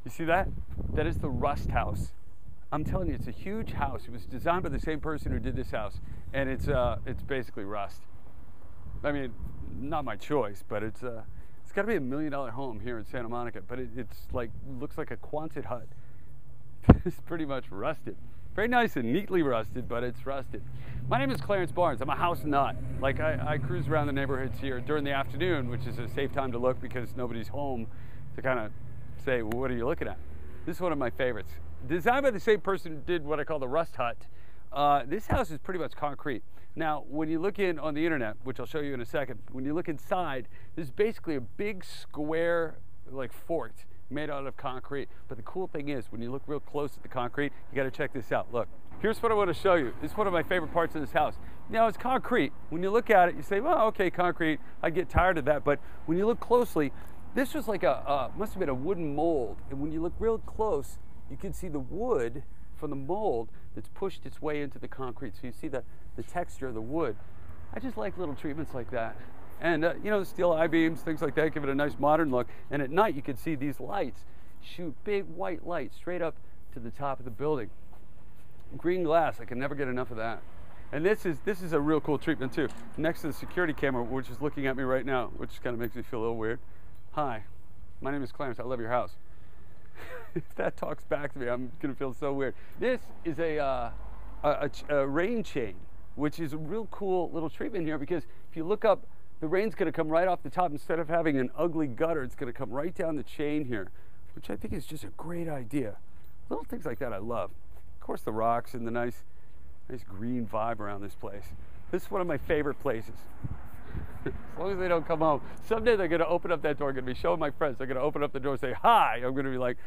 You see that? That is the Rust House. I'm telling you, it's a huge house. It was designed by the same person who did this house, and it's basically rust. I mean, not my choice, but it's got to be $1 million home here in Santa Monica. But it's like looks like a Quonset hut. It's pretty much rusted. Very nice and neatly rusted, but it's rusted. My name is Clarence Barnes. I'm a house nut. Like I cruise around the neighborhoods here during the afternoon, which is a safe time to look because nobody's home to kind of say, well, what are you looking at? This is one of my favorites. Designed by the same person who did what I call the Rust Hut. This house is pretty much concrete. Now, when you look in on the internet, which I'll show you in a second, when you look inside, this is basically a big square, like fort made out of concrete. But the cool thing is, when you look real close at the concrete, you got to check this out. Look, here's what I want to show you. This is one of my favorite parts of this house. Now, it's concrete. When you look at it, you say, well, okay, concrete. I get tired of that. But when you look closely, this was like must have been a wooden mold. And when you look real close, you can see the wood from the mold that's pushed its way into the concrete. So you see the texture of the wood. I just like little treatments like that. And you know, the steel I-beams, things like that, give it a nice modern look. And at night, you can see these lights shoot big white lights straight up to the top of the building. Green glass, I can never get enough of that. And this is a real cool treatment too. Next to the security camera, which is looking at me right now, which kind of makes me feel a little weird. Hi, my name is Clarence. I love your house. If that talks back to me, I'm gonna feel so weird. This is a rain chain, which is a real cool little treatment here because if you look up, the rain's gonna come right off the top. Instead of having an ugly gutter, it's gonna come right down the chain here, which I think is just a great idea. Little things like that I love. Of course, the rocks and the nice green vibe around this place. This is one of my favorite places. As long as they don't come home. Someday they're going to open up that door. I'm going to be showing my friends. They're going to open up the door and say, hi. I'm going to be like,